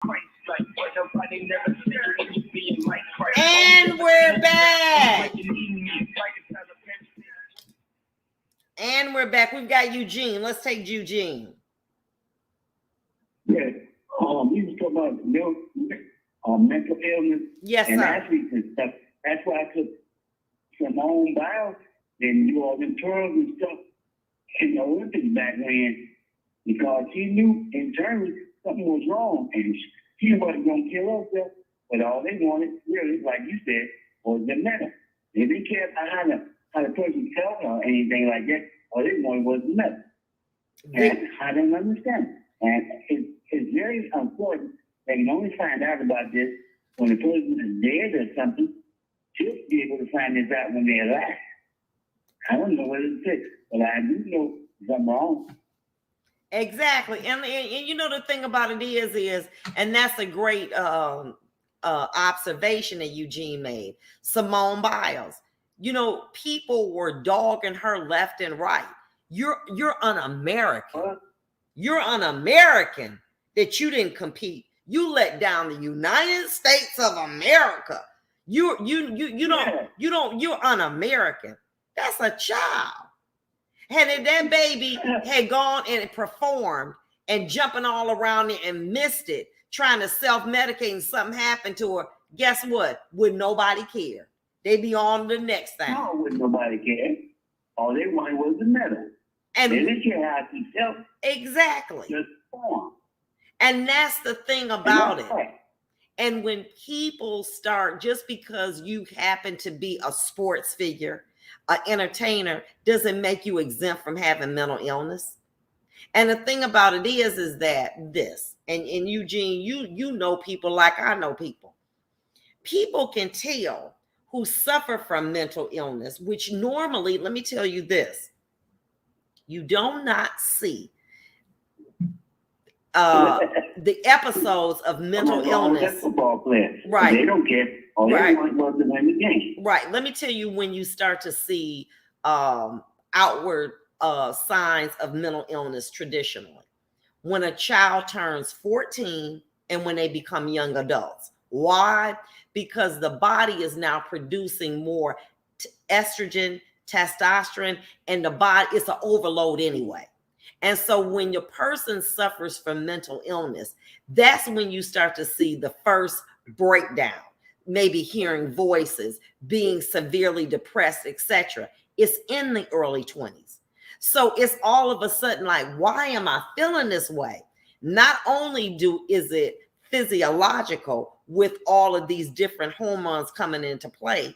And we're back. And we're back. We've got Eugene. Let's take Eugene. Yeah. You was talking about mental illness. Yes, and sir. athletes and stuff. That's why I took some own bios and do all them twirls and stuff in the Olympics back when, because she knew internally something was wrong and she wasn't going to kill herself, but all they wanted, really, like you said, was the medal. They didn't care about how the person felt or anything like that. All they wanted was the medal. And I don't understand. And it's very important. They can only find out about this when the person is dead or something. She'll be able to find this out when they're alive. I don't know what it is, but I do know something wrong. Exactly. And you know, the thing about it is, and that's a great observation that Eugene made. Simone Biles. You know, people were dogging her left and right. You're un-American. Huh? You're un-American that you didn't compete. You let down the United States of America. You're un-American. That's a child. And if that baby had gone and performed and jumping all around it and missed it, trying to self-medicate and something happened to her, guess what? Would nobody care? They'd be on to the next thing. No, wouldn't nobody care. All they wanted was the medal. And they didn't care how she felt. Exactly. Just form. And that's the thing about it. Right. And when people start, just because you happen to be a sports figure, an entertainer, doesn't make you exempt from having mental illness. And the thing about it is that this, and Eugene, you know people like I know people. People can tell who suffer from mental illness, which normally, let me tell you this, you do not see the episodes of mental illness. Football players. Right. They don't care. All they want was to win the game. Right. Let me tell you when you start to see outward signs of mental illness traditionally. When a child turns 14 and when they become young adults. Why? Because the body is now producing more estrogen, testosterone, and the body is an overload anyway. And so when your person suffers from mental illness, that's when you start to see the first breakdown, maybe hearing voices, being severely depressed, etc. It's in the early 20s. So it's all of a sudden like, why am I feeling this way? Not only is it physiological with all of these different hormones coming into play,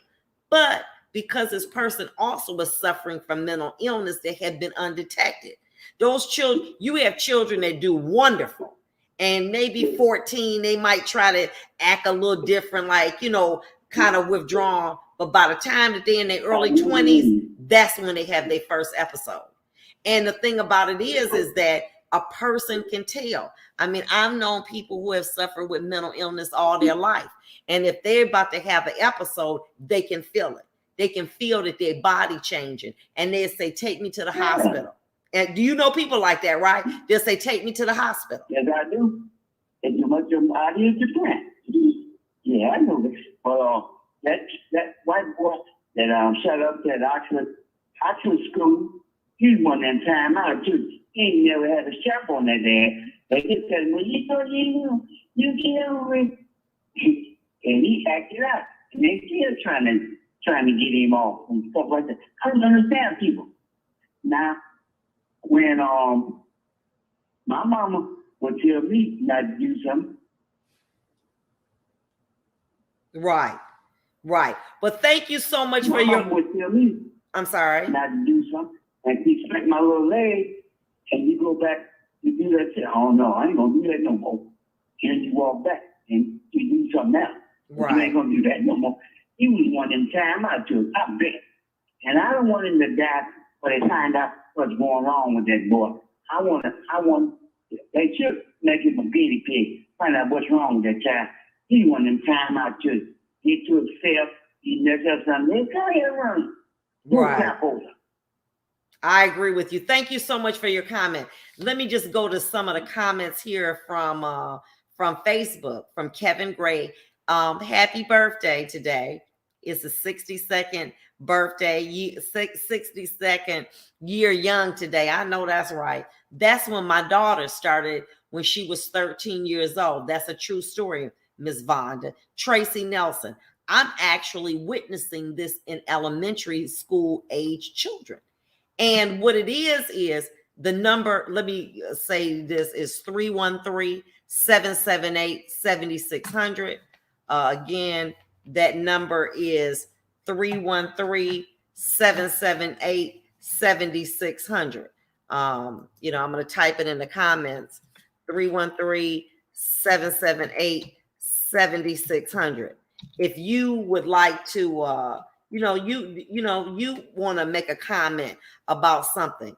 but because this person also was suffering from mental illness that had been undetected. Those children, you have children that do wonderful, and maybe 14, they might try to act a little different, like, you know, kind of withdrawn. But by the time that they're in their early 20s, that's when they have their first episode. And the thing about it is that a person can tell. I mean, I've known people who have suffered with mental illness all their life. And if they're about to have an episode, they can feel it. They can feel that their body changing. And they say, take me to the hospital. And do you know people like that, right? They'll say, take me to the hospital. Yes, I do. And too much of body is different. Yeah, I know this. But that white boy that shut up at Oxford School, he's one of them time out too. He ain't never had a strap on that day. They just said, well, you know, you get over it. And he acted out. And they still trying to get him off and stuff like that. I don't understand people. Now, when my mama would tell me not to do something. Right. But thank you so much for your. Mama would tell me. I'm sorry. Not to do something, and he smacked my little leg, and you go back, you do that. Say, oh no, I ain't gonna do that no more. And you walk back and you do something else. Right. You ain't gonna do that no more. He was one in time out to I bet. And I don't want him to die before they find out what's going on with that boy. I want, they should make him a guinea pig, find out what's wrong with that child. He want him time out to get to himself, he mess up something. They tell you run. Right. I agree with you. Thank you so much for your comment. Let me just go to some of the comments here from from Facebook, from Kevin Gray. Happy birthday today. It's the 62nd birthday, 62nd year young today. I know that's right. That's when my daughter started when she was 13 years old. That's a true story, Miss Vonda. Tracy Nelson. I'm actually witnessing this in elementary school age children. And what it is the number, let me say this, is 313-778-7600. Again, that number is 313-778-7600. I'm going to type it in the comments, 313-778-7600. If you would like to, you want to make a comment about something.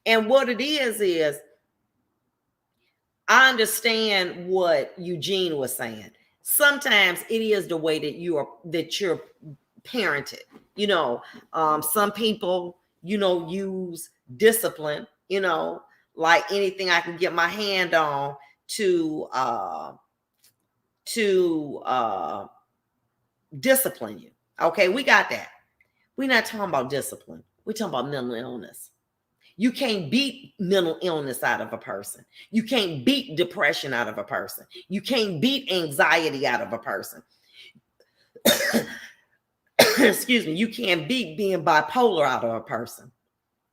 And what it is I understand what Eugene was saying. Sometimes it is the way that you're parented. Some people, use discipline, like anything I can get my hand on to discipline you. Okay, we got that. We're not talking about discipline. We're talking about mental illness. You can't beat mental illness out of a person. You can't beat depression out of a person. You can't beat anxiety out of a person. Excuse me. You can't beat being bipolar out of a person.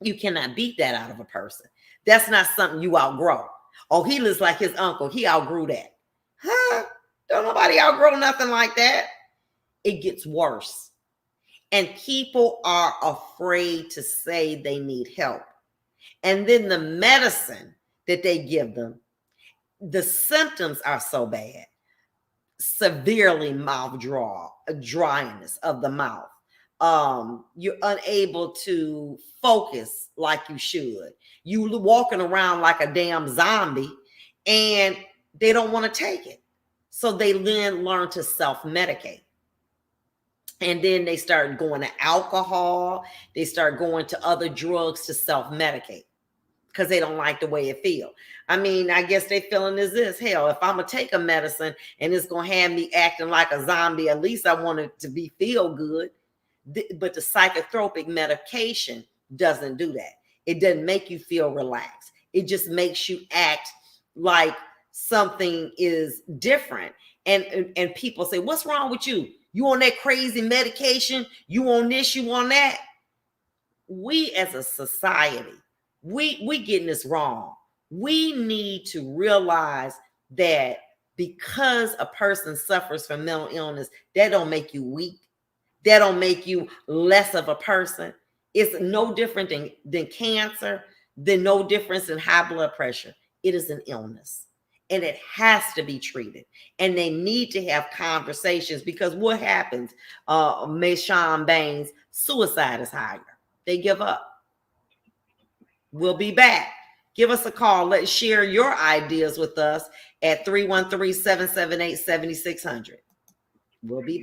You cannot beat that out of a person. That's not something you outgrow. Oh, he looks like his uncle. He outgrew that. Huh? Don't nobody outgrow nothing like that. It gets worse. And people are afraid to say they need help. And then the medicine that they give them, the symptoms are so bad. Severely mouth dryness of the mouth. You're unable to focus like you should. You walking around like a damn zombie, and they don't want to take it. So they then learn to self-medicate. And then they start going to alcohol. They start going to other drugs to self-medicate because they don't like the way it feels. I mean, I guess they feeling is this, hell, if I'm going to take a medicine and it's going to have me acting like a zombie, at least I want it to be feel good. But the psychotropic medication doesn't do that. It doesn't make you feel relaxed. It just makes you act like something is different. And people say, what's wrong with you? You on that crazy medication? You on this, you on that? We as a society, we getting this wrong. We need to realize that because a person suffers from mental illness, that don't make you weak. That don't make you less of a person. It's no different than cancer, than no difference than high blood pressure. It is an illness. And it has to be treated. And they need to have conversations, because what happens, Mayshawn Baines, suicide is higher. They give up. We'll be back. Give us a call. Let's share your ideas with us at 313-778-7600. We'll be back.